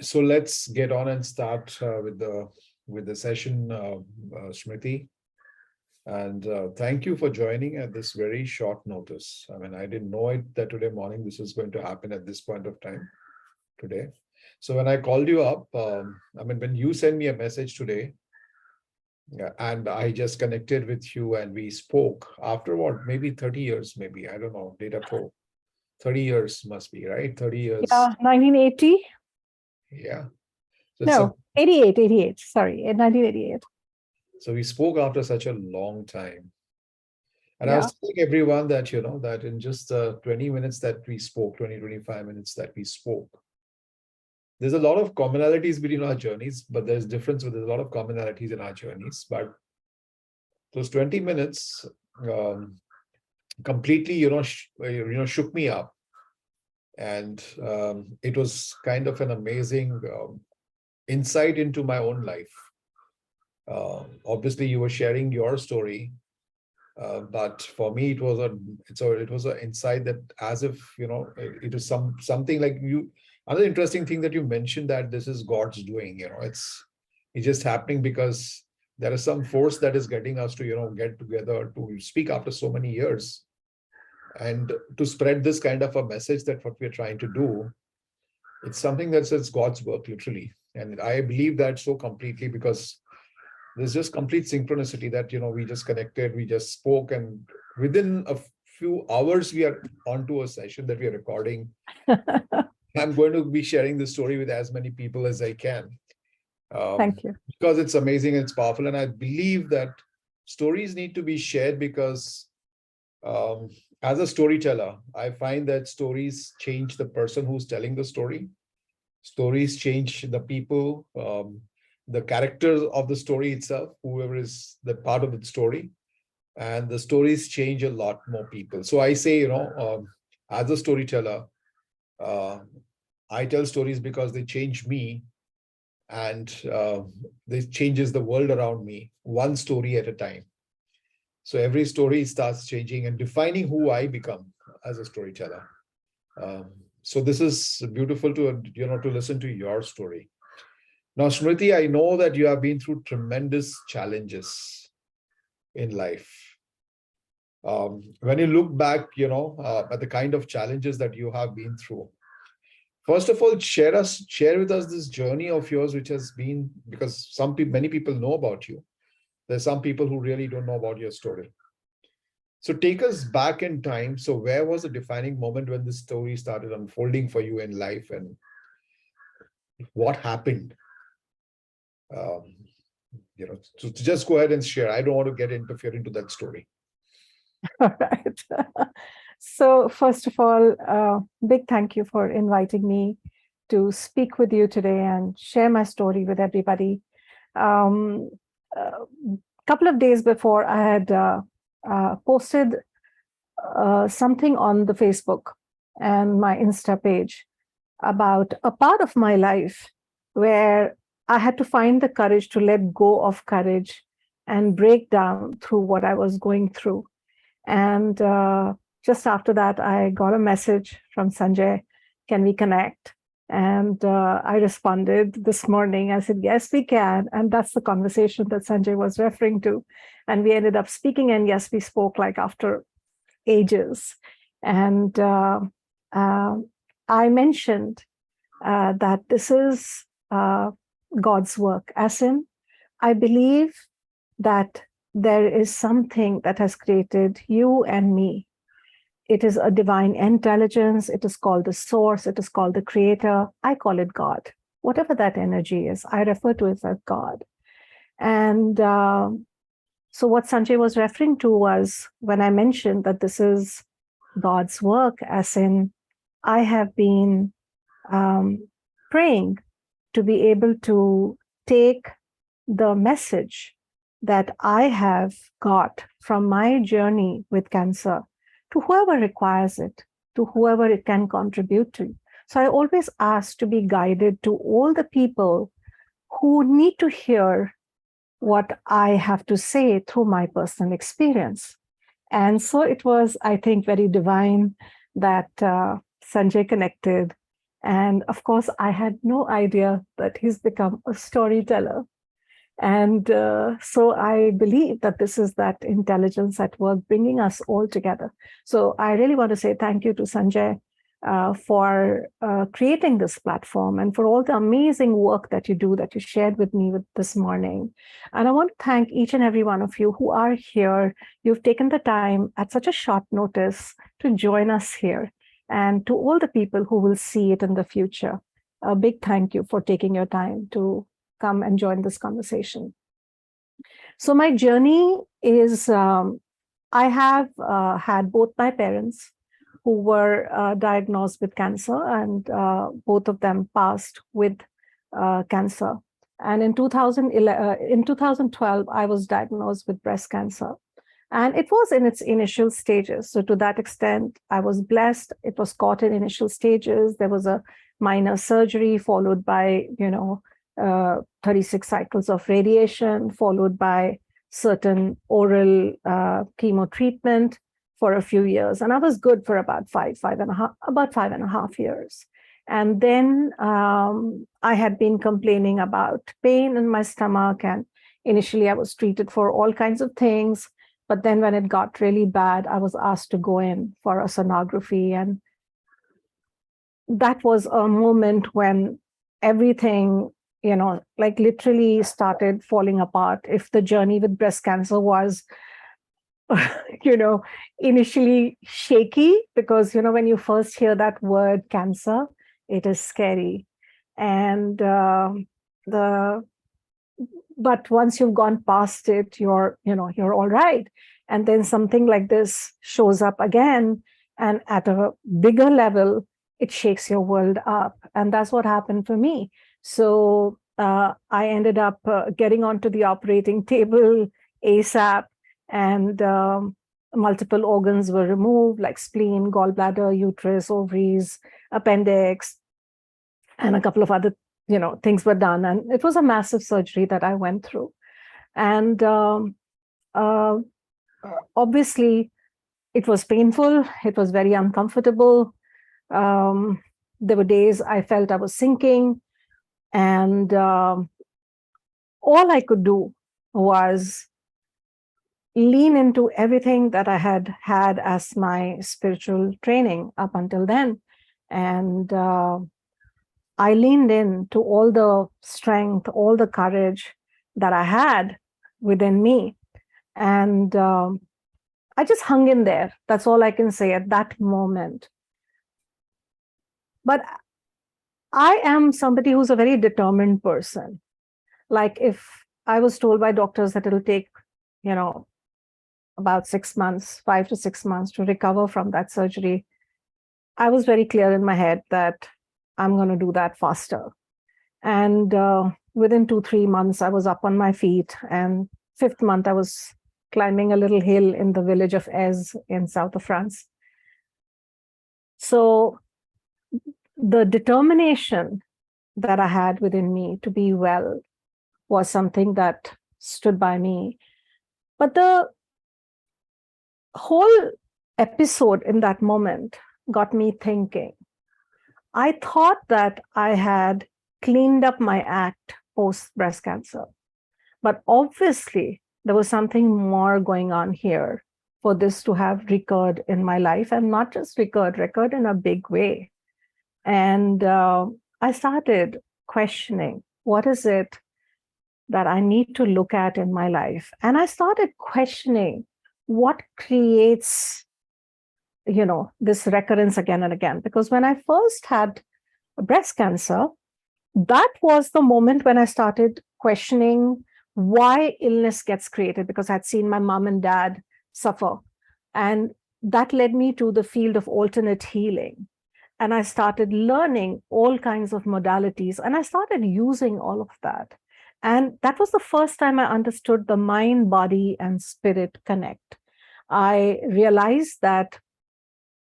So let's get on and start with the session, Smriti. And thank you for joining at this very short notice. I mean, I didn't know it that today morning this is going to happen at this point of time today. So when I called you up, I mean, when you sent me a message today, yeah, and I just connected with you and we spoke after what, maybe 30 years, maybe, I don't know, data pro. 30 years must be, right? 30 years. Yeah, 1980. Yeah. So it's a, No, 88. Sorry, in 1988. so we spoke after such a long time. And I Yeah. was telling everyone that, that in just 20 minutes that we spoke, 25 minutes that we spoke, there's a lot of commonalities between our journeys, but there's difference with there's a lot of commonalities in our journeys. But those 20 minutes completely, shook me up. And it was kind of an amazing insight into my own life. Obviously, you were sharing your story. But for me, it was an insight that as if it is something like you. Another interesting thing that you mentioned that this is God's doing. It's just happening because there is some force that is getting us to get together to speak after so many years, and to spread this kind of a message that what we're trying to do. It's something that says God's work literally, and I believe that so completely because there's just complete synchronicity that we just connected, we just spoke, and within a few hours we are onto a session that we are recording. I'm going to be sharing this story with as many people as I can, Thank you. because it's amazing and it's powerful, and I believe that stories need to be shared because as a storyteller, I find that stories change the person who's telling the story. Stories change the people, the characters of the story itself, whoever is the part of the story, and the stories change a lot more people. So I say, as a storyteller, uh, I tell stories because they change me, and they changes the world around me, one story at a time. So every story starts changing and defining who I become as a storyteller. Um, so this is beautiful to listen to your story. Now, Smriti, I know that you have been through tremendous challenges in life. When you look back, at the kind of challenges that you have been through, first of all, share with us this journey of yours, which has been, because many people know about you. There's some people who really don't know about your story. So take us back in time. So where was the defining moment when this story started unfolding for you in life, and what happened? Um, so just go ahead and share. I don't want to interfere into that story. All right. So first of all, big thank you for inviting me to speak with you today and share my story with everybody. A couple of days before, I had posted something on the Facebook and my Insta page about a part of my life where I had to find the courage to let go of courage and break down through what I was going through. And just after that, I got a message from Sanjay, can we connect? And I responded this morning. I said, yes, we can. And that's the conversation that Sanjay was referring to. And we ended up speaking. And yes, we spoke like after ages. And I mentioned that this is God's work, as in, I believe that there is something that has created you and me. It is a divine intelligence. It is called the source. It is called the creator. I call it God. Whatever that energy is, I refer to it as God. And so what Sanjay was referring to was when I mentioned that this is God's work, as in I have been praying to be able to take the message that I have got from my journey with cancer to whoever requires it, to whoever it can contribute to. So I always ask to be guided to all the people who need to hear what I have to say through my personal experience. And so it was, I think, very divine that Sanjay connected And of course, I had no idea that he's become a storyteller. And so I believe that this is that intelligence at work bringing us all together. So I really want to say thank you to Sanjay for creating this platform and for all the amazing work that you do that you shared with me with this morning. And I want to thank each and every one of you who are here. You've taken the time at such a short notice to join us here. And to all the people who will see it in the future, a big thank you for taking your time to come and join this conversation. So my journey is, I have had both my parents who were diagnosed with cancer, and both of them passed with cancer. And in 2012, I was diagnosed with breast cancer. And it was in its initial stages. So to that extent, I was blessed. It was caught in initial stages. There was a minor surgery followed by, 36 cycles of radiation, followed by certain oral chemo treatment for a few years. And I was good for about five and a half years. And then I had been complaining about pain in my stomach. And initially I was treated for all kinds of things. But then when it got really bad, I was asked to go in for a sonography. And that was a moment when everything, like literally started falling apart. If the journey with breast cancer was, initially shaky, because, when you first hear that word cancer, it is scary. And but once you've gone past it, you're all right. And then something like this shows up again, and at a bigger level, it shakes your world up. And that's what happened for me. So I ended up getting onto the operating table ASAP, and multiple organs were removed, like spleen, gallbladder, uterus, ovaries, appendix, and a couple of other things were done. And it was a massive surgery that I went through. And obviously, it was painful. It was very uncomfortable. There were days I felt I was sinking. And all I could do was lean into everything that I had had as my spiritual training up until then. And I leaned in to all the strength, all the courage that I had within me. And I just hung in there. That's all I can say at that moment. But I am somebody who's a very determined person. Like if I was told by doctors that it'll take, about 6 months, 5 to 6 months to recover from that surgery, I was very clear in my head that I'm going to do that faster. And within 2-3 months, I was up on my feet. And 5th month, I was climbing a little hill in the village of Ez in south of France. So the determination that I had within me to be well was something that stood by me. But the whole episode in that moment got me thinking. I thought that I had cleaned up my act post breast cancer, but obviously there was something more going on here for this to have recurred in my life, and not just recurred in a big way. And I started questioning, what is it that I need to look at in my life? And I started questioning what creates this recurrence again and again. Because when I first had breast cancer, that was the moment when I started questioning why illness gets created, because I'd seen my mom and dad suffer. And that led me to the field of alternate healing. And I started learning all kinds of modalities, and I started using all of that. And that was the first time I understood the mind, body, and spirit connect. I realized that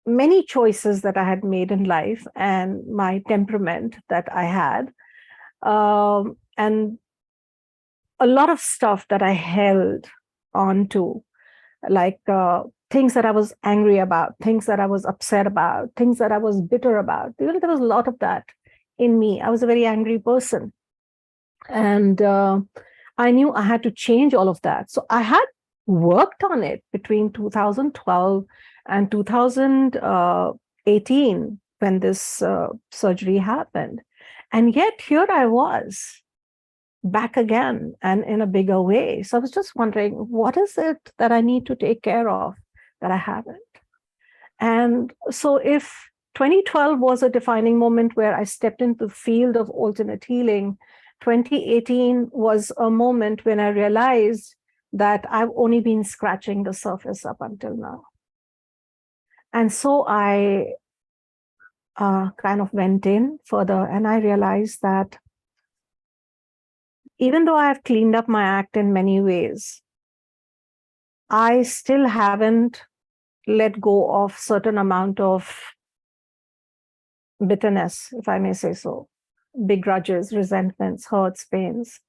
many choices that I had made in life and my temperament that I had, and a lot of stuff that I held on to, like things that I was angry about, things that I was upset about, things that I was bitter about. There was a lot of that in me. I was a very angry person. And I knew I had to change all of that. So I had worked on it between 2012 and 2018 when this surgery happened. And yet here I was back again and in a bigger way. So I was just wondering, what is it that I need to take care of that I haven't? And so if 2012 was a defining moment where I stepped into the field of alternate healing, 2018 was a moment when I realized that I've only been scratching the surface up until now. And so I kind of went in further and I realized that even though I've cleaned up my act in many ways, I still haven't let go of certain amount of bitterness, if I may say so, big grudges, resentments, hurts, pains.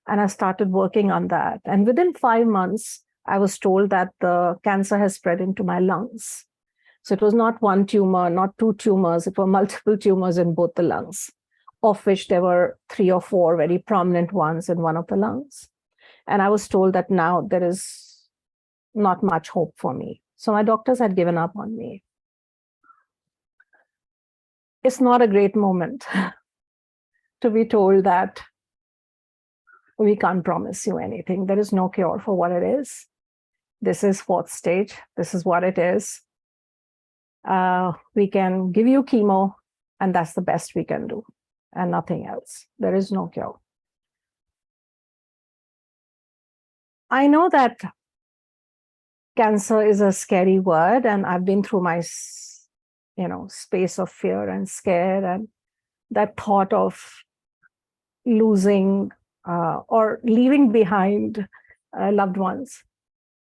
And I started working on that. And within 5 months, I was told that the cancer has spread into my lungs. So it was not one tumor, not two tumors, it were multiple tumors in both the lungs, of which there were 3 or 4 very prominent ones in one of the lungs. And I was told that now there is not much hope for me. So my doctors had given up on me. It's not a great moment to be told that we can't promise you anything. There is no cure for what it is. This is 4th stage. This is what it is. We can give you chemo, and that's the best we can do, and nothing else. There is no cure. I know that cancer is a scary word, and I've been through my space of fear and scare, and that thought of losing or leaving behind loved ones.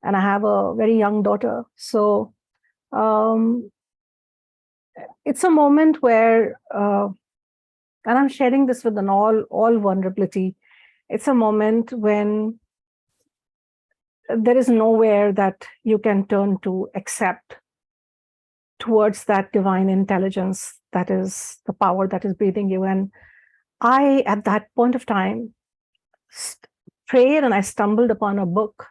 And I have a very young daughter. So it's a moment where, and I'm sharing this with an all vulnerability, it's a moment when there is nowhere that you can turn to except towards that divine intelligence that is the power that is breathing you. And I, at that point of time, prayed and I stumbled upon a book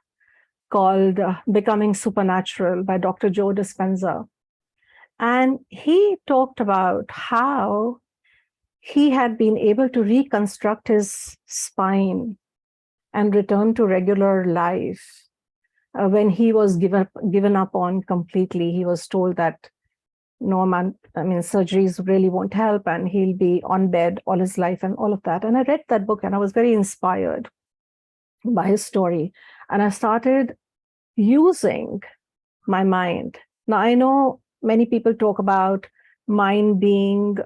called Becoming Supernatural by Dr. Joe Dispenza. And he talked about how he had been able to reconstruct his spine and return to regular life when he was given up on completely. He was told that surgeries really won't help and he'll be on bed all his life and all of that. And I read that book and I was very inspired by his story. And I started using my mind. Now, I know many people talk about mind being,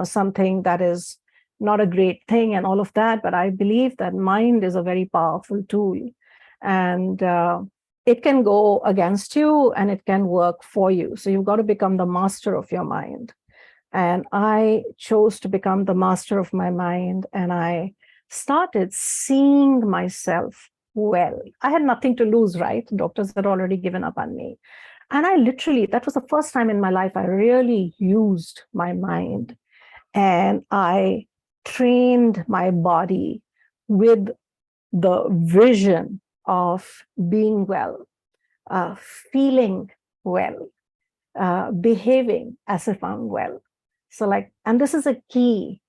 something that is not a great thing and all of that, but I believe that mind is a very powerful tool. And it can go against you and it can work for you. So you've got to become the master of your mind. And I chose to become the master of my mind. And I started seeing myself well. I had nothing to lose, right? Doctors had already given up on me. And I literally, that was the first time in my life I really used my mind. And I trained my body with the vision of being well, feeling well, behaving as if I'm well. So and this is a key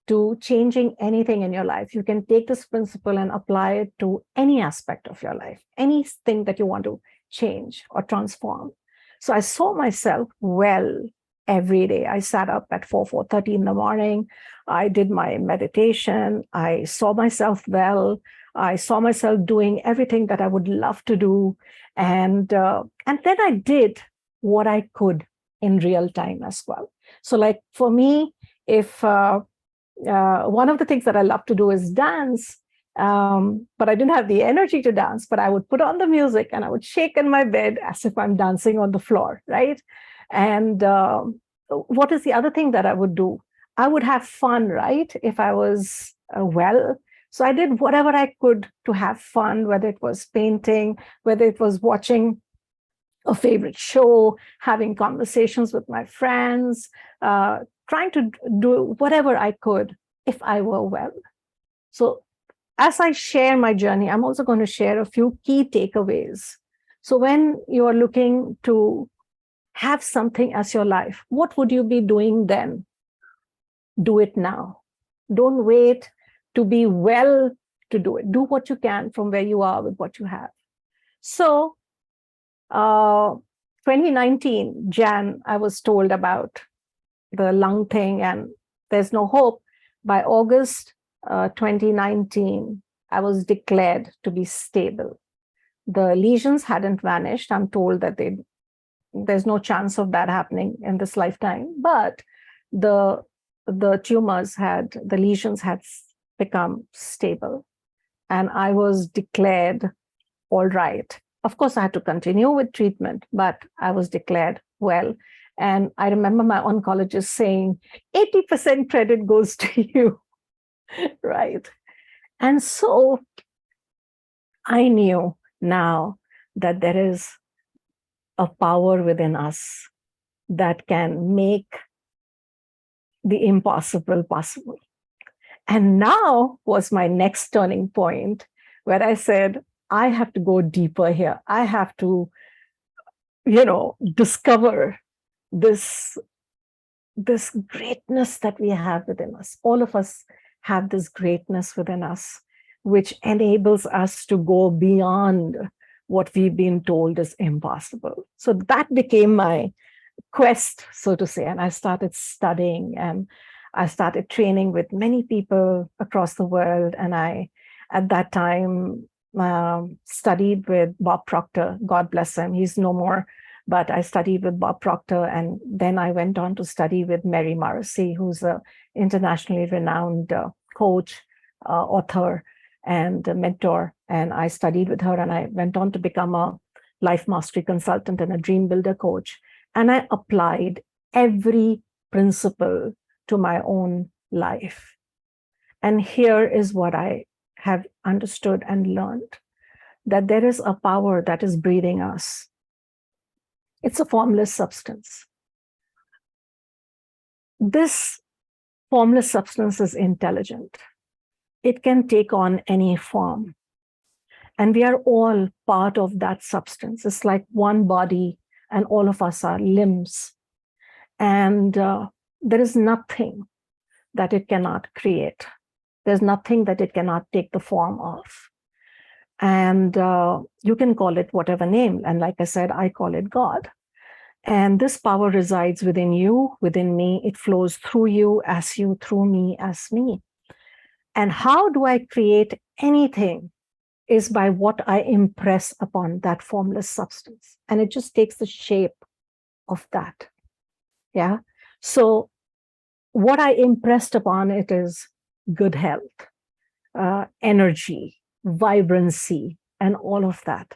to changing anything in your life. You can take this principle and apply it to any aspect of your life, anything that you want to change or transform. So I saw myself well every day. I sat up at 4:30 in the morning. I did my meditation. I saw myself well. I saw myself doing everything that I would love to do. And then I did what I could in real time as well. So for me, if one of the things that I love to do is dance, but I didn't have the energy to dance, but I would put on the music and I would shake in my bed as if I'm dancing on the floor, right? And what is the other thing that I would do? I would have fun, right? If I was well. So I did whatever I could to have fun, whether it was painting, whether it was watching a favorite show, having conversations with my friends, trying to do whatever I could if I were well. So, as I share my journey, I'm also going to share a few key takeaways. So, when you are looking to have something as your life, what would you be doing then? Do it now. Don't wait to be well to do it. Do what you can from where you are with what you have. So, uh, 2019, Jan, I was told about the lung thing and there's no hope. By August 2019, I was declared to be stable. The lesions hadn't vanished. I'm told that there's no chance of that happening in this lifetime, but the the lesions had become stable, and I was declared all right. Of course, I had to continue with treatment, but I was declared well. And I remember my oncologist saying, 80% credit goes to you, right? And so I knew now that there is a power within us that can make the impossible possible. And now was my next turning point where I said, I have to go deeper here. I have to, discover this this greatness that we have within us. All of us have this greatness within us, which enables us to go beyond what we've been told is impossible. So that became my quest, so to say. And I started studying and I started training with many people across the world. And I, at that time, studied with Bob Proctor. God bless him. He's no more. But I studied with Bob Proctor, and then I went on to study with Mary Morrissey, who's an internationally renowned coach, author, and mentor. And I studied with her, and I went on to become a life mastery consultant and a dream builder coach. And I applied every principle to my own life. And here is what I have understood and learned, that there is a power that is breathing us. It's a formless substance. This formless substance is intelligent. It can take on any form. And we are all part of that substance. It's like one body, and all of us are limbs. And there is nothing that it cannot create. There's nothing that it cannot take the form of. And you can call it whatever name. And like I said, I call it God. And this power resides within you, within me. It flows through you, as you, through me, as me. And how do I create anything is by what I impress upon that formless substance. And it just takes the shape of that. Yeah. So what I impressed upon it is good health, energy, vibrancy, and all of that.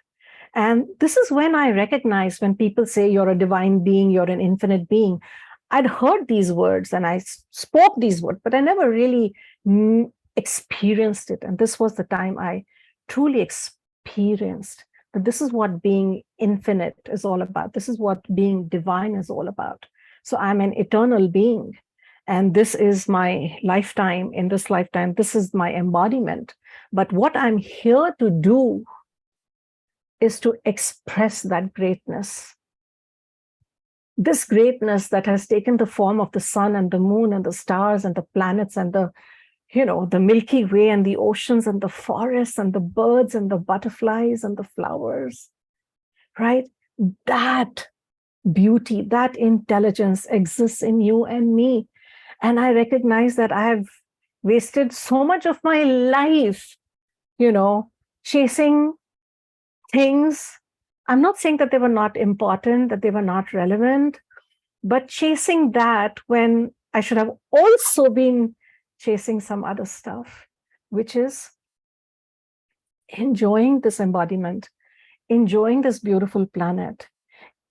And this is when I recognize when people say you're a divine being, you're an infinite being. I'd heard these words and I spoke these words, but I never really experienced it. And this was the time I truly experienced that this is what being infinite is all about. This is what being divine is all about. So I'm an eternal being. And this is my lifetime. In this lifetime, this is my embodiment. But what I'm here to do is to express that greatness. This greatness that has taken the form of the sun and the moon and the stars and the planets and the Milky Way and the oceans and the forests and the birds and the butterflies and the flowers, right? That beauty, that intelligence exists in you and me. And I recognize that I have wasted so much of my life, chasing things. I'm not saying that they were not important, that they were not relevant, but chasing that when I should have also been chasing some other stuff, which is enjoying this embodiment, enjoying this beautiful planet,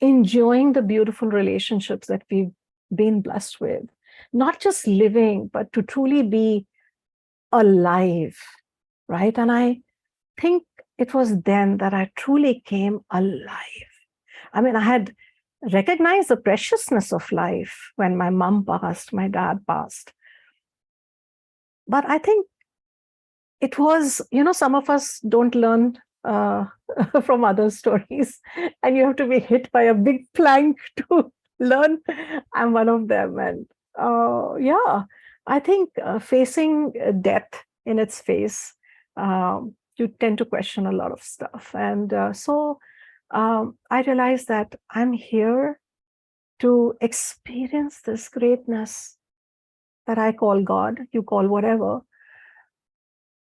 enjoying the beautiful relationships that we've been blessed with, not just living, but to truly be alive, right? And I think it was then that I truly came alive. I mean, I had recognized the preciousness of life when my mom passed, my dad passed. But I think it was, some of us don't learn uh, from other stories, and you have to be hit by a big plank to learn. I'm one of them. And yeah, I think facing death in its face, you tend to question a lot of stuff. And so I realized that I'm here to experience this greatness that I call God, you call whatever.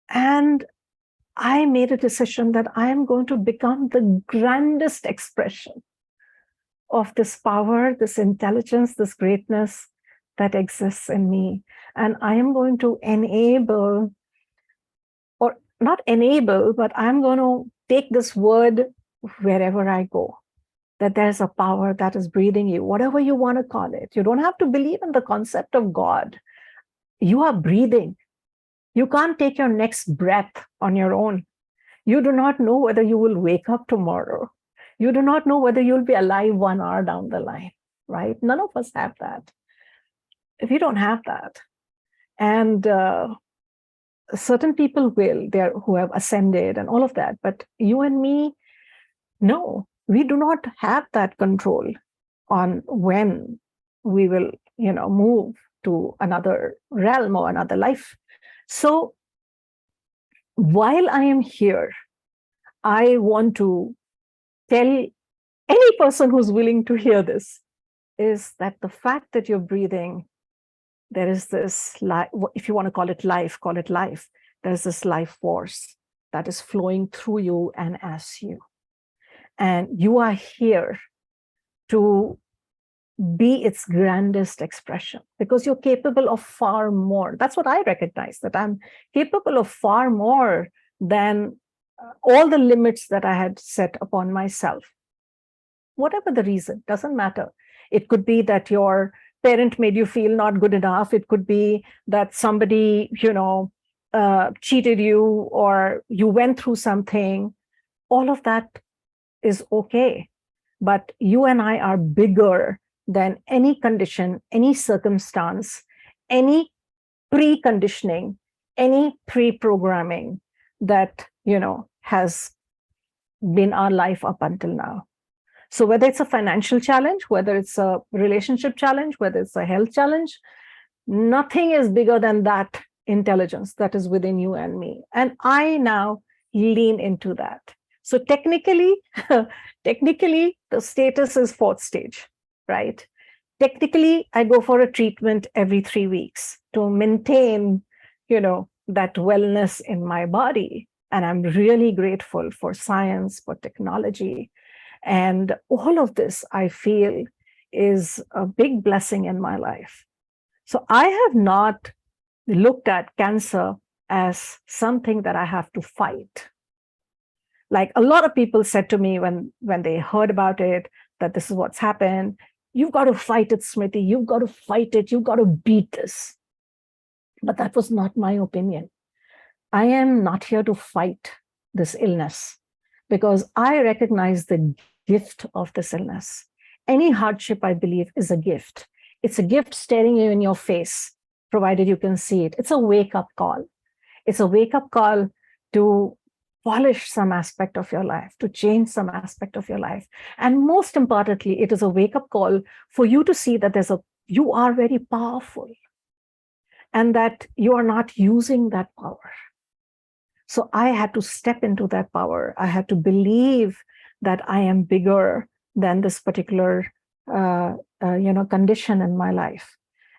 And I made a decision that I am going to become the grandest expression of this power, this intelligence, this greatness that exists in me. And I am going to enable, or not enable, but I'm going to take this word wherever I go, that there's a power that is breathing you, whatever you want to call it. You don't have to believe in the concept of God. You are breathing. You can't take your next breath on your own. You do not know whether you will wake up tomorrow. You do not know whether you'll be alive 1 hour down the line, right? None of us have that. If you don't have that, and certain people will, there who have ascended and all of that, but you and me, no, we do not have that control on when we will, move to another realm or another life. So while I am here, I want to tell any person who's willing to hear this is that the fact that you're breathing, there is this life, if you want to call it life, call it life. There's this life force that is flowing through you and as you. And you are here to be its grandest expression because you're capable of far more. That's what I recognize, that I'm capable of far more than all the limits that I had set upon myself. Whatever the reason, doesn't matter. It could be that your parent made you feel not good enough. It could be that somebody, cheated you, or you went through something. All of that is okay. But you and I are bigger than any condition, any circumstance, any preconditioning, any pre-programming that, has been our life up until now. So whether it's a financial challenge, whether it's a relationship challenge, whether it's a health challenge, nothing is bigger than that intelligence that is within you and me. And I now lean into that. So technically, the status is 4th stage, right? Technically, I go for a treatment every 3 weeks to maintain, that wellness in my body. And I'm really grateful for science, for technology. And all of this, I feel, is a big blessing in my life. So I have not looked at cancer as something that I have to fight. Like a lot of people said to me when they heard about it, that this is what's happened. You've got to fight it, Smriti. You've got to fight it. You've got to beat this. But that was not my opinion. I am not here to fight this illness because I recognize the gift of this illness. Any hardship, I believe, is a gift. It's a gift staring you in your face, provided you can see it. It's a wake-up call. It's a wake-up call to polish some aspect of your life, to change some aspect of your life. And most importantly, it is a wake-up call for you to see that you are very powerful and that you are not using that power. So I had to step into that power. I had to believe that I am bigger than this particular condition in my life.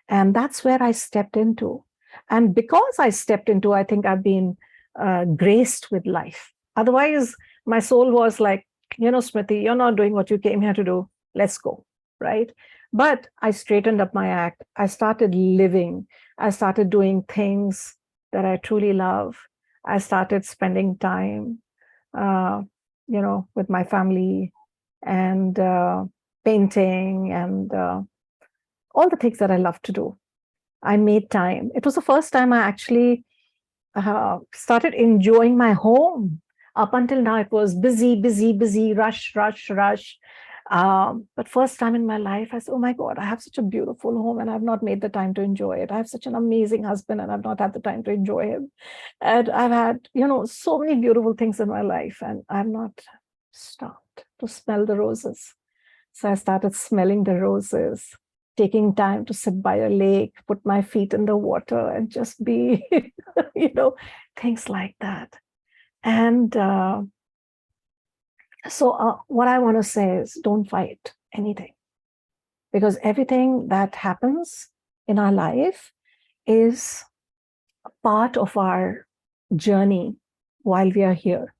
And that's where I stepped into. And because I stepped into, I think I've been graced with life. Otherwise, my soul was like, Smriti, you're not doing what you came here to do. Let's go, right? But I straightened up my act. I started living. I started doing things that I truly love. I started spending time, with my family and painting and all the things that I love to do. I made time. It was the first time I actually started enjoying my home. Up until now, it was busy, busy, busy, rush, rush, rush. But first time in my life, I said, oh my God, I have such a beautiful home and I've not made the time to enjoy it. I have such an amazing husband and I've not had the time to enjoy him. And I've had, so many beautiful things in my life and I've not stopped to smell the roses. So I started smelling the roses, taking time to sit by a lake, put my feet in the water and just be, things like that. And so what I want to say is don't fight anything, because everything that happens in our life is a part of our journey while we are here.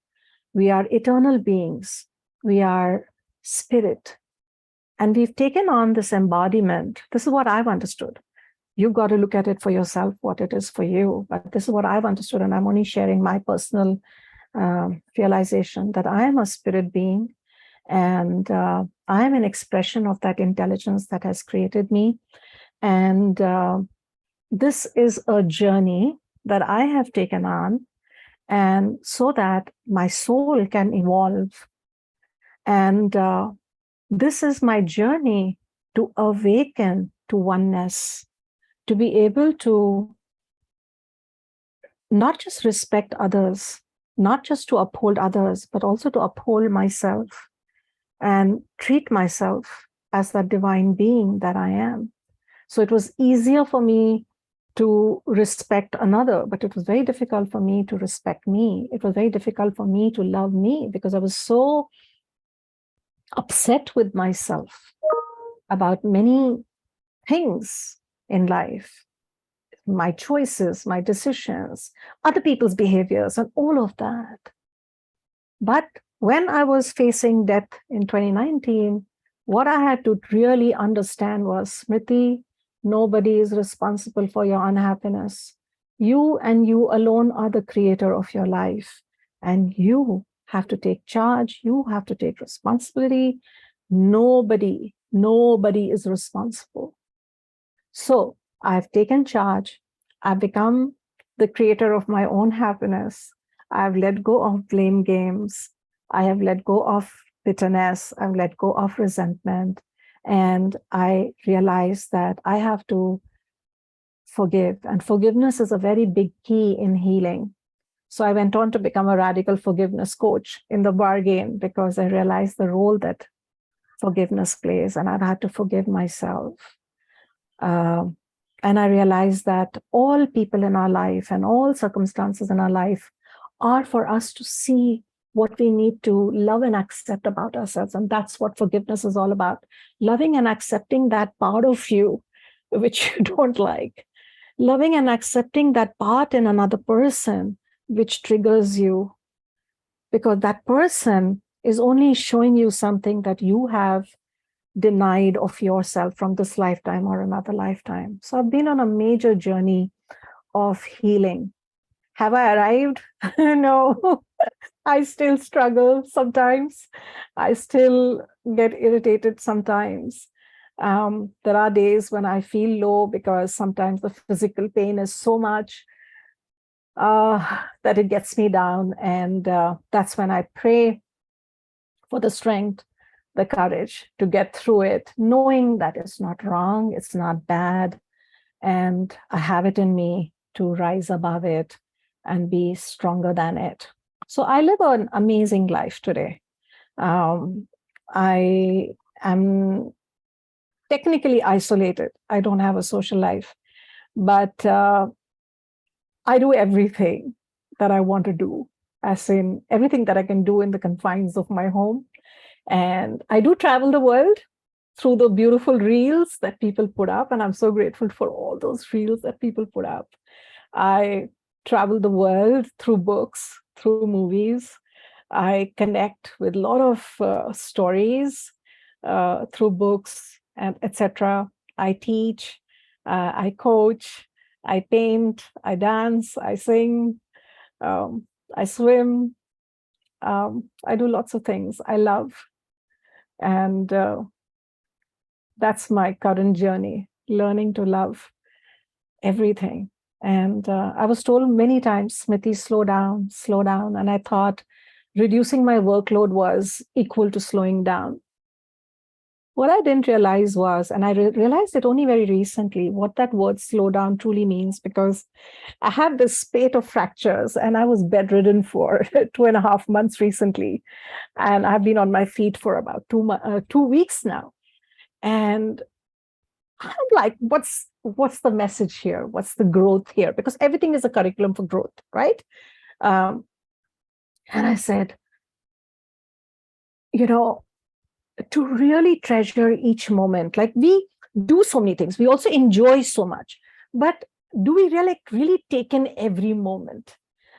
We are eternal beings. We are spirit. And we've taken on this embodiment. This is what I've understood. You've got to look at it for yourself, what it is for you. But this is what I've understood. And I'm only sharing my personal realization that I am a spirit being and I am an expression of that intelligence that has created me. And this is a journey that I have taken on, and so that my soul can evolve. And this is my journey to awaken to oneness, to be able to not just respect others, not just to uphold others, but also to uphold myself and treat myself as that divine being that I am. So it was easier for me to respect another, but it was very difficult for me to respect me. It was very difficult for me to love me because I was so upset with myself about many things in life, my choices, my decisions, other people's behaviors, and all of that. But when I was facing death in 2019, what I had to really understand was, Smriti, nobody is responsible for your unhappiness. You and you alone are the creator of your life. And you have to take charge. You have to take responsibility. Nobody is responsible. So I've taken charge. I've become the creator of my own happiness. I've let go of blame games. I have let go of bitterness. I've let go of resentment. And I realized that I have to forgive. And forgiveness is a very big key in healing. So I went on to become a radical forgiveness coach in the bargain, because I realized the role that forgiveness plays, and I've had to forgive myself. And I realized that all people in our life and all circumstances in our life are for us to see what we need to love and accept about ourselves. And that's what forgiveness is all about. Loving and accepting that part of you which you don't like. Loving and accepting that part in another person which triggers you, because that person is only showing you something that you have denied of yourself from this lifetime or another lifetime. So I've been on a major journey of healing. Have I arrived? No, I still struggle sometimes. I still get irritated sometimes. There are days when I feel low because sometimes the physical pain is so much that it gets me down. And that's when I pray for the strength, the courage to get through it, knowing that it's not wrong, it's not bad, and I have it in me to rise above it and be stronger than it. So I live an amazing life today. I am technically isolated. I don't have a social life, but I do everything that I want to do, as in everything that I can do in the confines of my home. And I do travel the world through the beautiful reels that people put up. And I'm so grateful for all those reels that people put up. I travel the world through books, through movies. I connect with a lot of stories through books, and etc. I teach, I coach, I paint, I dance, I sing, I swim. I do lots of things I love. And that's my current journey, learning to love everything. And I was told many times, Smriti, slow down, slow down. And I thought reducing my workload was equal to slowing down. What I didn't realize was, and I realized it only very recently, what that word slow down truly means, because I had this spate of fractures and I was bedridden for 2.5 months recently. And I've been on my feet for about 2 weeks now. And I'm like, what's the message here? What's the growth here? Because everything is a curriculum for growth, right? Um, and I said, you know, to really treasure each moment. Like we do so many things, we also enjoy so much, but do we really take in every moment?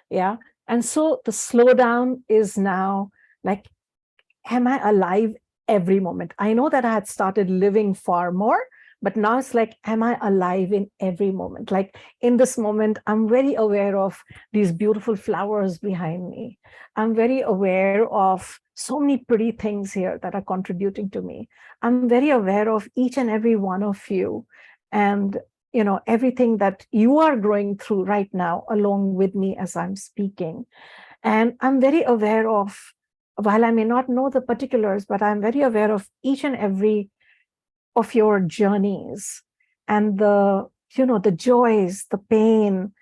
Yeah. And so the slowdown is now like, am I alive every moment? I know that I had started living far more, but now it's like, am I alive in every moment? Like in this moment, I'm very aware of these beautiful flowers behind me. I'm very aware of so many pretty things here that are contributing to me. I'm very aware of each and every one of you. And everything that you are growing through right now along with me as I'm speaking. And I'm very aware of, while I may not know the particulars, but I'm very aware of each and every of your journeys and the joys, the pain,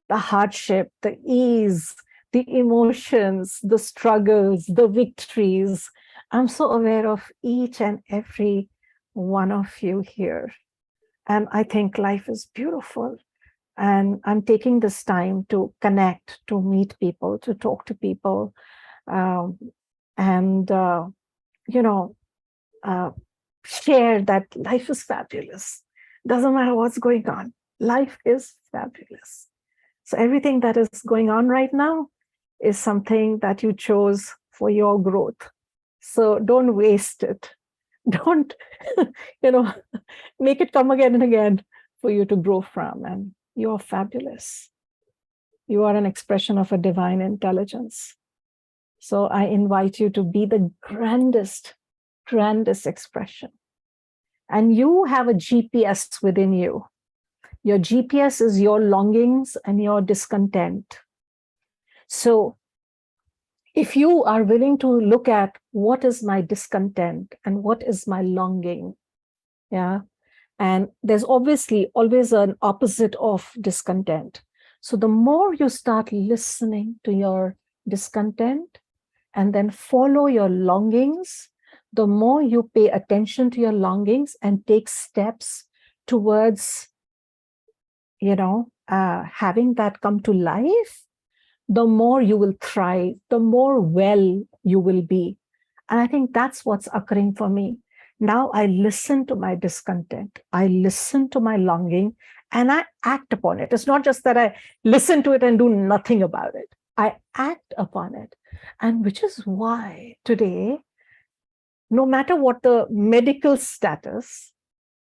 the hardship, the ease, the emotions, the struggles, the victories. I'm so aware of each and every one of you here. And I think life is beautiful. And I'm taking this time to connect, to meet people, to talk to people, um, and you know, uh, share that life is fabulous. Doesn't matter what's going on. Life is fabulous. So everything that is going on right now is something that you chose for your growth. So don't waste it. Don't, you know, make it come again and again for you to grow from. And you're fabulous. You are an expression of a divine intelligence. So I invite you to be the grandest expression. And you have a GPS within you. Your GPS is your longings and your discontent. So if you are willing to look at what is my discontent and what is my longing, yeah, and there's obviously always an opposite of discontent. So the more you start listening to your discontent and then follow your longings, the more you pay attention to your longings and take steps towards, having that come to life, the more you will thrive, the more well you will be. And I think that's what's occurring for me. Now I listen to my discontent, I listen to my longing, and I act upon it. It's not just that I listen to it and do nothing about it. I act upon it. And which is why today, no matter what the medical status,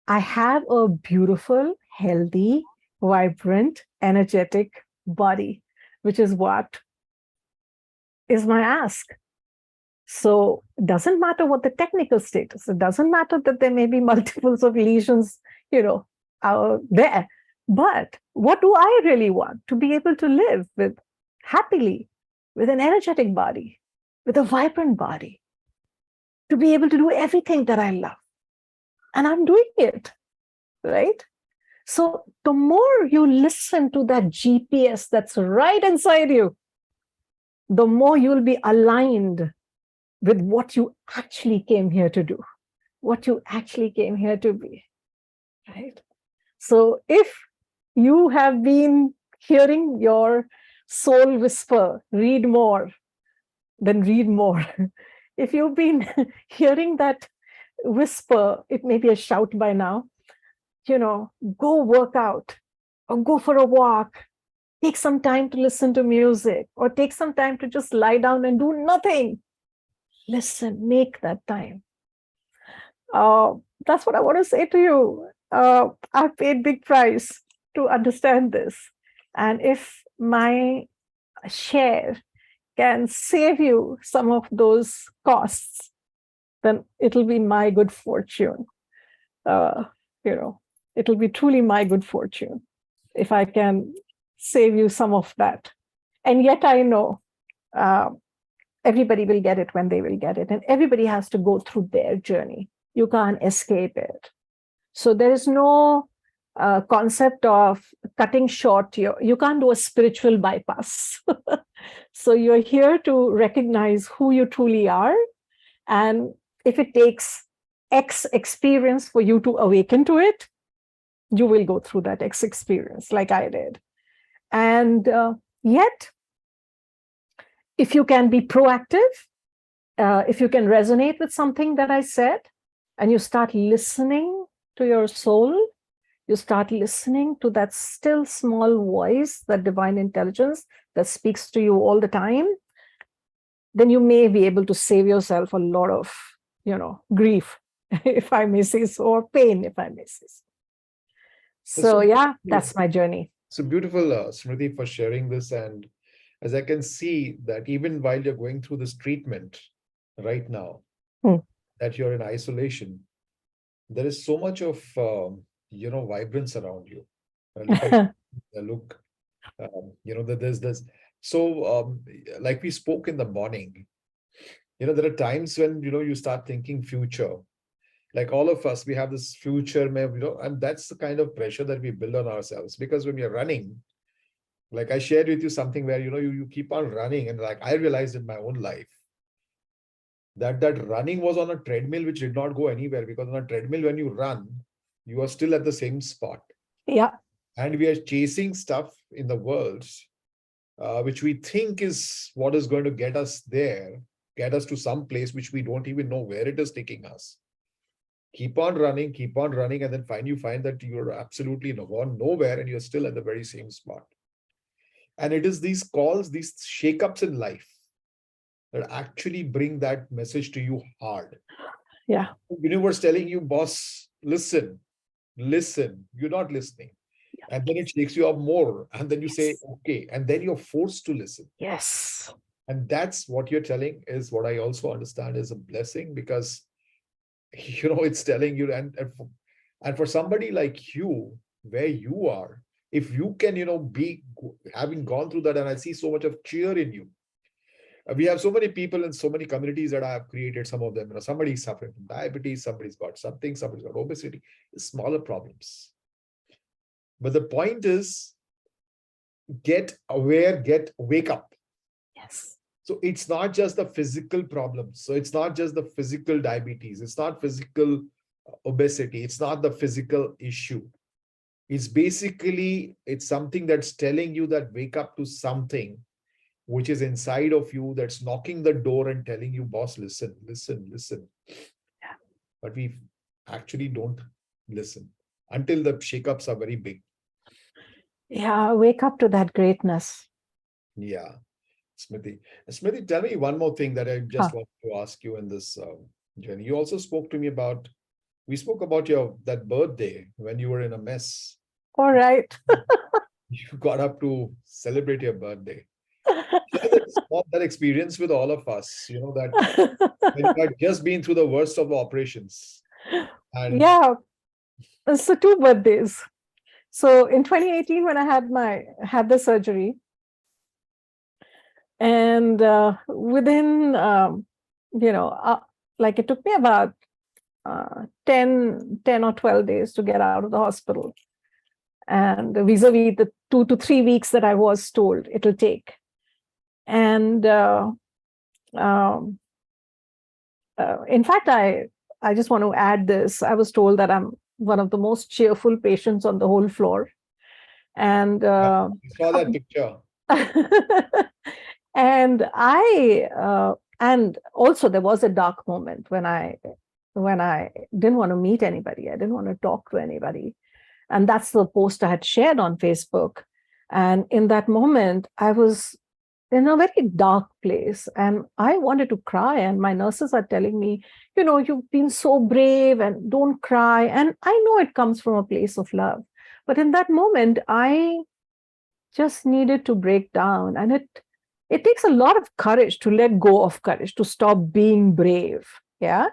I have a beautiful, healthy, vibrant, energetic body, which is what is my ask. So it doesn't matter what the technical status, it doesn't matter that there may be multiples of lesions, out there. But what do I really want? To be able to live with happily, with an energetic body, with a vibrant body, to be able to do everything that I love. And I'm doing it, right? So the more you listen to that GPS that's right inside you, the more you'll be aligned with what you actually came here to do, what you actually came here to be, right? So if you have been hearing your soul whisper, read more, then read more. If you've been hearing that whisper, it may be a shout by now, go work out or go for a walk, take some time to listen to music or take some time to just lie down and do nothing. Listen, make that time. That's what I want to say to you. I've paid big price to understand this. And if my share can save you some of those costs, then it'll be my good fortune. Uh, it'll be truly my good fortune if I can save you some of that. And yet I know everybody will get it when they will get it. And everybody has to go through their journey. You can't escape it. So there is no concept of cutting short. You can't do a spiritual bypass. So you're here to recognize who you truly are. And if it takes X experience for you to awaken to it, you will go through that X experience like I did. And yet, if you can be proactive, if you can resonate with something that I said, and you start listening to your soul, you start listening to that still small voice, that divine intelligence that speaks to you all the time, then you may be able to save yourself a lot of, grief, if I may say so, or pain, if I may say so. So yeah, that's my journey. So beautiful, Smriti, for sharing this. And as I can see that even while you're going through this treatment right now, that you're in isolation, there is so much of, vibrance around you. Look at the look, that there's this. So like we spoke in the morning, there are times when, you start thinking future. Like all of us, we have this future, and that's the kind of pressure that we build on ourselves. Because when you're running, like I shared with you something where, you keep on running. And like I realized in my own life that running was on a treadmill, which did not go anywhere. Because on a treadmill, when you run, you are still at the same spot. Yeah. And we are chasing stuff in the world, which we think is what is going to get us there, get us to some place which we don't even know where it is taking us. Keep on running, and then you find that you're absolutely gone nowhere and you're still at the very same spot. And it is these calls, these shakeups in life that actually bring that message to you hard. Yeah. The universe telling you, boss, listen, you're not listening. And then it shakes you up more. And then you say, okay. And then you're forced to listen. Yes. And that's what you're telling is what I also understand is a blessing, because it's telling you, and for somebody like you, where you are, if you can, be having gone through that, and I see so much of cheer in you. We have so many people in so many communities that I have created. Some of them, somebody's suffering from diabetes, somebody's got something, somebody's got obesity, smaller problems. But the point is, get aware, wake up. Yes. So it's not just the physical problems. So it's not just the physical diabetes. It's not physical obesity. It's not the physical issue. It's basically, it's something that's telling you that wake up to something which is inside of you, that's knocking the door and telling you, boss, listen. Yeah. But we actually don't listen until the shakeups are very big. Yeah, wake up to that greatness. Yeah. Smriti, tell me one more thing that I just want to ask you in this journey. You also spoke to me about, we spoke about that birthday when you were in a mess. All right. You got up to celebrate your birthday. That experience with all of us, that when you had just been through the worst of the operations. And yeah. So 2 birthdays. So in 2018, when I had the surgery, and within, like it took me about 10 or 12 days to get out of the hospital. And vis-a-vis the 2 to 3 weeks that I was told it'll take. And in fact, I just want to add this. I was told that I'm one of the most cheerful patients on the whole floor. And I saw that picture. And and also there was a dark moment when I didn't want to meet anybody. I didn't want to talk to anybody. And that's the post I had shared on Facebook. And in that moment, I was in a very dark place and I wanted to cry. And my nurses are telling me, you've been so brave and don't cry. And I know it comes from a place of love. But in that moment, I just needed to break down. And it takes a lot of courage to let go of courage, to stop being brave. Yeah.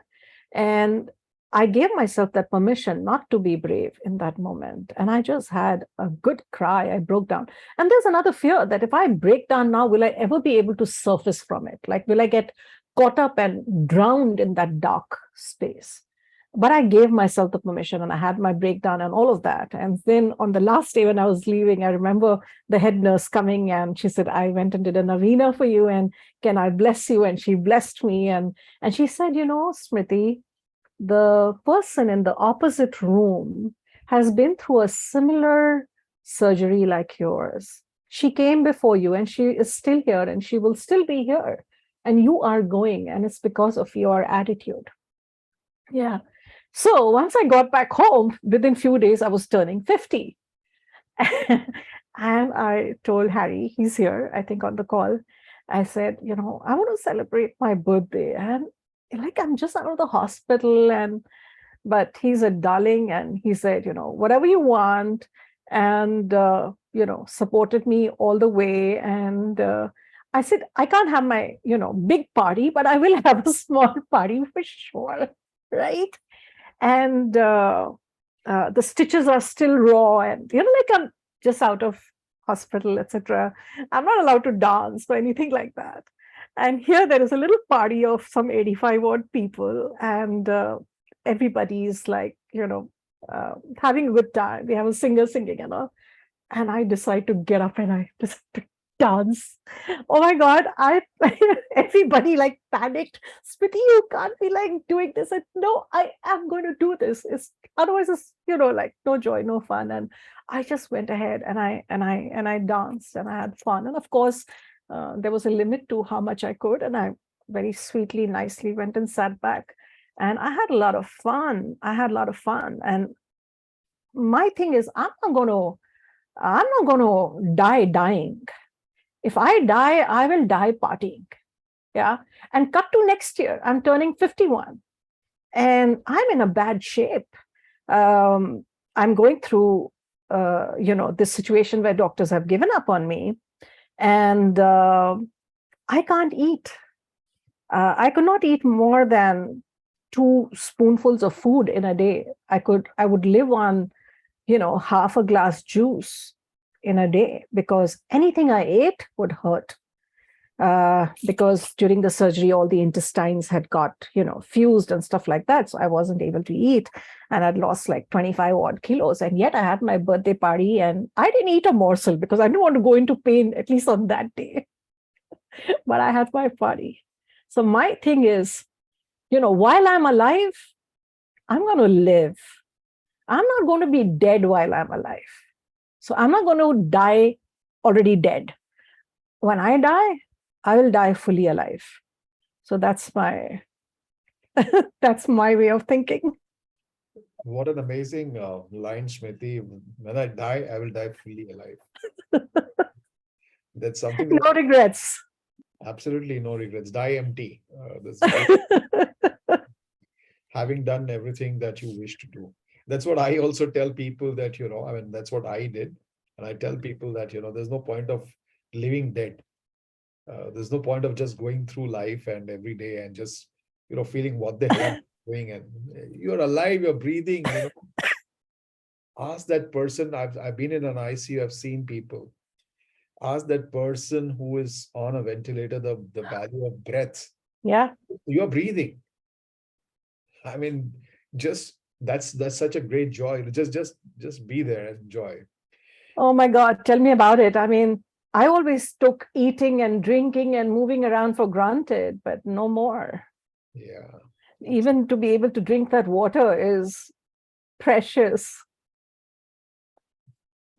And I gave myself that permission not to be brave in that moment. And I just had a good cry. I broke down. And there's another fear that if I break down now, will I ever be able to surface from it? Like, will I get caught up and drowned in that dark space? But I gave myself the permission and I had my breakdown and all of that. And then on the last day when I was leaving, I remember the head nurse coming and she said, I went and did an arena for you and can I bless you? And she blessed me. And she said, Smriti, the person in the opposite room has been through a similar surgery like yours. She came before you and she is still here and she will still be here. And you are going, and it's because of your attitude. Yeah. So once I got back home, within few days, I was turning 50. And I told Harry, he's here, I think on the call. I said, I want to celebrate my birthday. And like, I'm just out of the hospital. But he's a darling. And he said, whatever you want. And, supported me all the way. And I said, I can't have my, big party, but I will have a small party for sure. Right. And the stitches are still raw. And, like I'm just out of hospital, etc. I'm not allowed to dance or anything like that. And here there is a little party of some 85 odd people, and everybody's like, having a good time. We have a singer singing and all. And I decide to get up and I just dance. Oh my God, everybody like panicked. Smriti, you can't be like doing this. And no, I am going to do this. Otherwise it's, like no joy, no fun. And I just went ahead and I danced and I had fun. And of course, there was a limit to how much I could. And I very sweetly, nicely went and sat back. And I had a lot of fun. And my thing is, I'm not going to die dying. If I die, I will die partying. Yeah. And cut to next year, I'm turning 51 and I'm in a bad shape. I'm going through, this situation where doctors have given up on me, and I can't eat. I could not eat more than 2 spoonfuls of food in a day. I would live on, half a glass juice in a day, because anything I ate would hurt. Because during the surgery, all the intestines had got, fused and stuff like that. So I wasn't able to eat, and I'd lost like 25 odd kilos. And yet I had my birthday party and I didn't eat a morsel because I didn't want to go into pain, at least on that day. But I had my party. So my thing is, while I'm alive, I'm going to live. I'm not going to be dead while I'm alive. So I'm not going to die already dead. When I die, I will die fully alive. So that's my way of thinking. What an amazing line, Smriti. When I die, I will die fully alive. That's something No that regrets. absolutely no regrets. Die empty. Having done everything that you wish to do. That's what I also tell people that, that's what I did. And I tell people that, there's no point of living dead. There's no point of just going through life and every day and just, feeling what the hell I'm doing. And you're alive, you're breathing, Ask that person. I've been in an ICU, I've seen people. Ask that person who is on a ventilator the value of breath. Yeah. You're breathing. I mean, just that's such a great joy. Just be there and enjoy. Oh my God, tell me about it. I mean, I always took eating and drinking and moving around for granted, but no more. Yeah. Even to be able to drink that water is precious.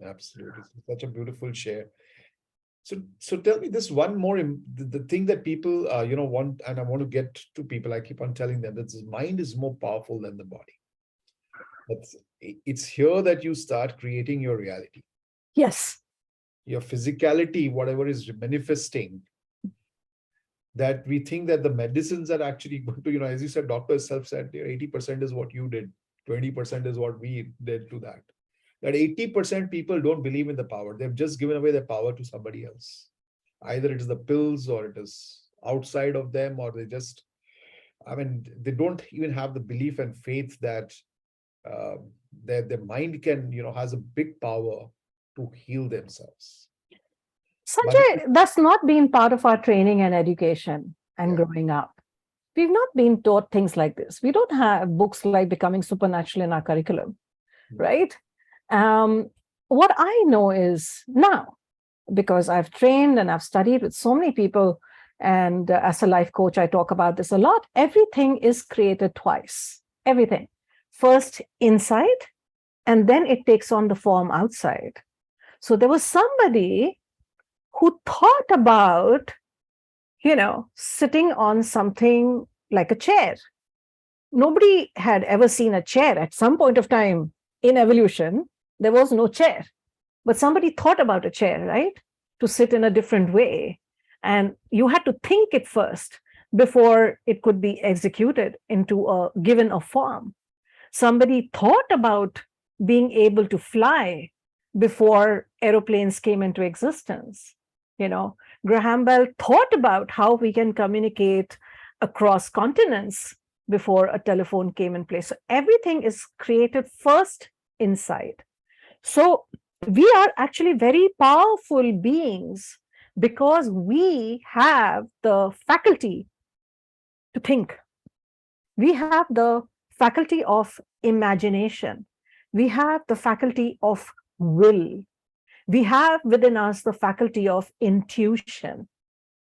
Absolutely. Such a beautiful share. So tell me this one more, the thing that people, want, and I want to get to people, I keep on telling them that the mind is more powerful than the body. It's here that you start creating your reality. Yes. Your physicality, whatever is manifesting, that we think that the medicines are actually going to, as you said, doctor itself said, 80% is what you did, 20% is what we did to that. That 80% people don't believe in the power. They've just given away their power to somebody else. Either it is the pills or it is outside of them, or they just, they don't even have the belief and faith that their mind can, has a big power to heal themselves. Sanjay, that's not been part of our training and education and Yeah. growing up. We've not been taught things like this. We don't have books like Becoming Supernatural in our curriculum, right? Um, what I know is now, because I've trained and I've studied with so many people, and as a life coach, I talk about this a lot. Everything is created twice. Everything. First inside, and then it takes on the form outside. So there was somebody who thought about, sitting on something like a chair. Nobody had ever seen a chair at some point of time in evolution. There was no chair, but somebody thought about a chair, right? To sit in a different way. And you had to think it first before it could be executed into a given a form. Somebody thought about being able to fly before aeroplanes came into existence. Graham Bell thought about how we can communicate across continents before a telephone came in place. So everything is created first inside. So we are actually very powerful beings because we have the faculty to think. We have the faculty of imagination. We have the faculty of will. We have within us the faculty of intuition,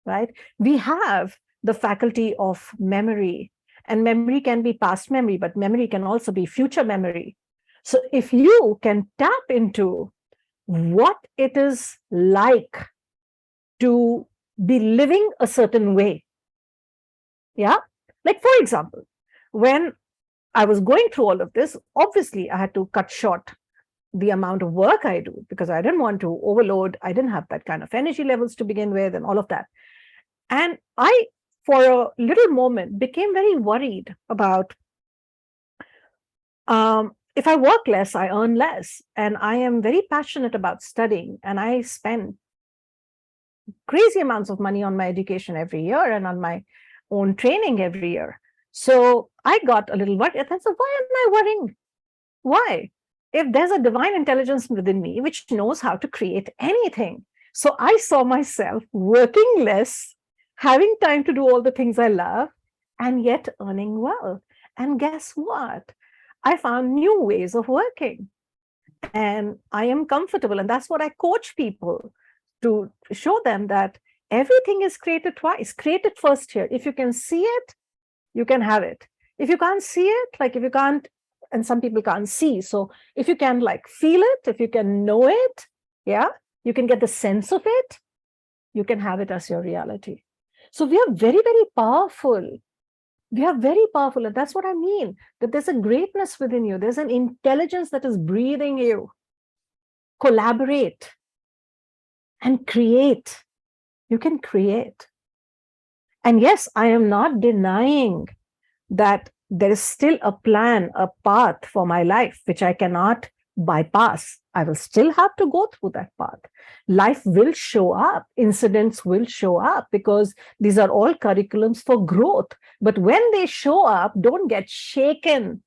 right? We have the faculty of memory. And memory can be past memory, but memory can also be future memory. So if you can tap into what it is like to be living a certain way, yeah? Like, for example, when I was going through all of this, obviously I had to cut short the amount of work I do because I didn't want to overload. I didn't have that kind of energy levels to begin with and all of that. And I, for a little moment, became very worried about if I work less, I earn less. And I am very passionate about studying, and I spend crazy amounts of money on my education every year and on my own training every year. So I got a little worried. I said, why am I worrying? Why? If there's a divine intelligence within me which knows how to create anything. So I saw myself working less, having time to do all the things I love, and yet earning well. And guess what? I found new ways of working. And I am comfortable. And that's what I coach people to show them that everything is created twice. Create it first here. If you can see it, you can have it. If you can't see it, like if you can't, and some people can't see. So if you can like feel it, if you can know it, yeah, you can get the sense of it, you can have it as your reality. So we are very, very powerful. We are very powerful. And that's what I mean, that there's a greatness within you. There's an intelligence that is breathing you. Collaborate and create. You can create. And yes, I am not denying that there is still a plan, a path for my life, which I cannot bypass. I will still have to go through that path. Life will show up, incidents will show up because these are all curriculums for growth. But when they show up, don't get shaken.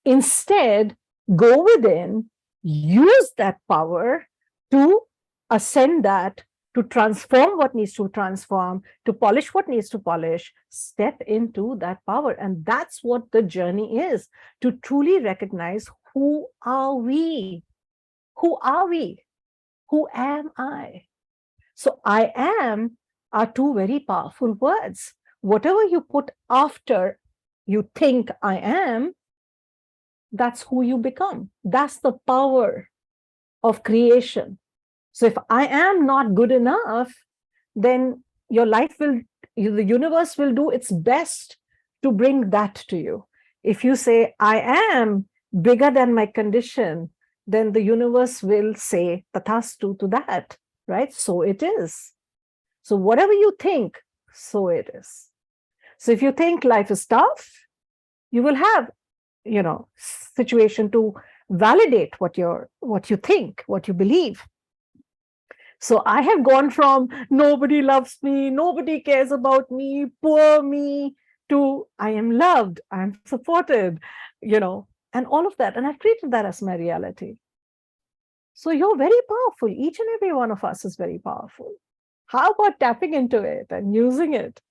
Instead, go within, use that power to ascend that, to transform what needs to transform, to polish what needs to polish, step into that power. And that's what the journey is, to truly recognize who are we? Who are we? Who am I? So I am are two very powerful words. Whatever you put after you think I am, that's who you become. That's the power of creation. So if I am not good enough, then your life will, the universe will do its best to bring that to you. If you say, I am bigger than my condition, then the universe will say, tathastu to that, right? So it is. So whatever you think, so it is. So if you think life is tough, you will have, situation to validate what you think, what you believe. So I have gone from nobody loves me, nobody cares about me, poor me, to I am loved, I am supported, and all of that. And I've treated that as my reality. So you're very powerful. Each and every one of us is very powerful. How about tapping into it and using it?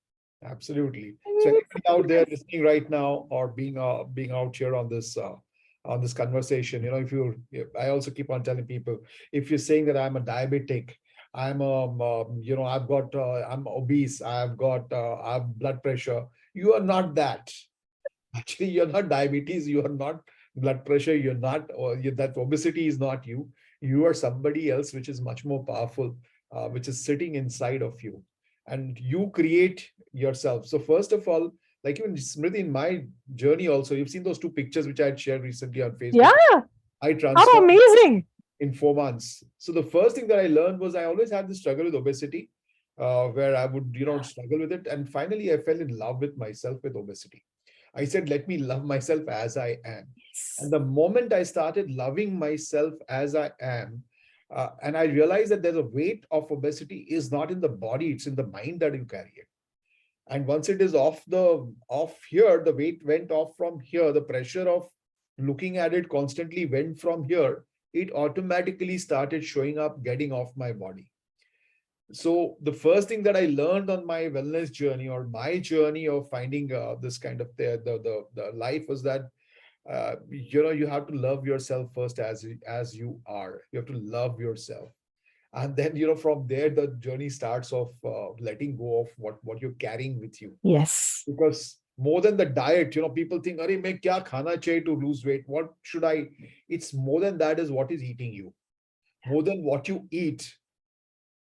Absolutely. So It's anybody so out there nice. listening right now, or being out here on this conversation, if I also keep on telling people, if you're saying that I'm a diabetic, I've got I'm obese, I have blood pressure, you are not that. Actually, you're not diabetes, you are not blood pressure, you're not, that obesity is not you. You are somebody else, which is much more powerful, which is sitting inside of you. And you create yourself. So, first of all, like even Smriti, in my journey, also, you've seen those two pictures which I had shared recently on Facebook. Yeah, I how transformed amazing. in 4 months. So, the first thing that I learned was I always had this struggle with obesity, where I would, struggle with it. And finally, I fell in love with myself with obesity. I said, let me love myself as I am. And Yes. the moment I started loving myself as I am, and I realized that there's a weight of obesity is not in the body, it's in the mind that you carry it. And once it is off here, the weight went off from here, the pressure of looking at it constantly went from here, it automatically started showing up, getting off my body. So the first thing that I learned on my wellness journey, or my journey of finding this kind of the life, was that you have to love yourself first as you are. You have to love yourself, and then from there the journey starts of letting go of what you're carrying with you. Yes. Because more than the diet, people think, "Arey, main kya khana chahiye to lose weight? What should I?" It's more than that. Is what is eating you. More than what you eat,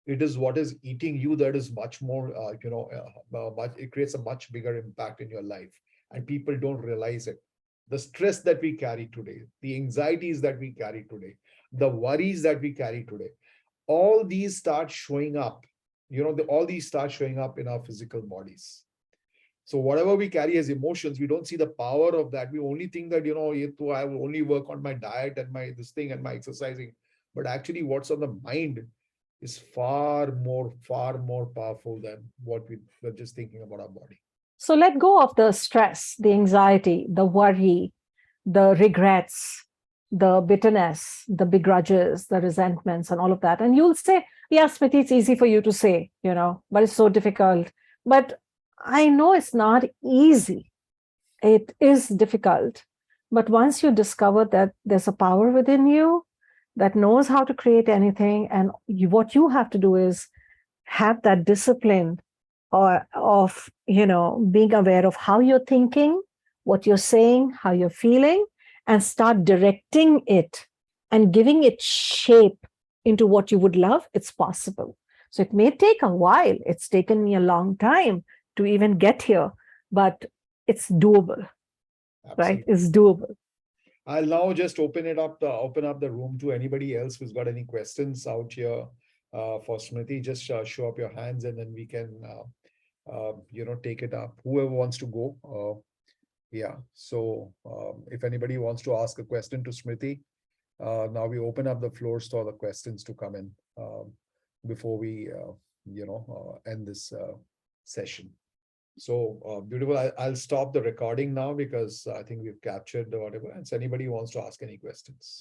it is what is eating you that is much more it creates a much bigger impact in your life, and people don't realize it. The stress that we carry today, the anxieties that we carry today, the worries that we carry today, all these start showing up, all these start showing up in our physical bodies. So whatever we carry as emotions, we don't see the power of that. We only think that, I will only work on my diet and my this thing and my exercising. But actually, what's on the mind is far more powerful than what we were just thinking about our body. So let go of the stress, the anxiety, the worry, the regrets, the bitterness, the begrudges, the resentments, and all of that. And you'll say, yeah, Smriti, it's easy for you to say, but it's so difficult. But I know it's not easy. It is difficult. But once you discover that there's a power within you that knows how to create anything, and what you have to do is have that discipline or of being aware of how you're thinking, what you're saying, how you're feeling, and start directing it and giving it shape into what you would love. It's possible. So it may take a while. It's taken me a long time to even get here, but it's doable. Right? Absolutely. It's doable. I'll now just open up the room to anybody else who's got any questions out here for Smriti. Just show up your hands, and then we can take it up. Whoever wants to go. Yeah. So if anybody wants to ask a question to Smriti, now we open up the floors for the questions to come in before we end this session. So beautiful. I'll stop the recording now because I think we've captured whatever. And so anybody who wants to ask any questions.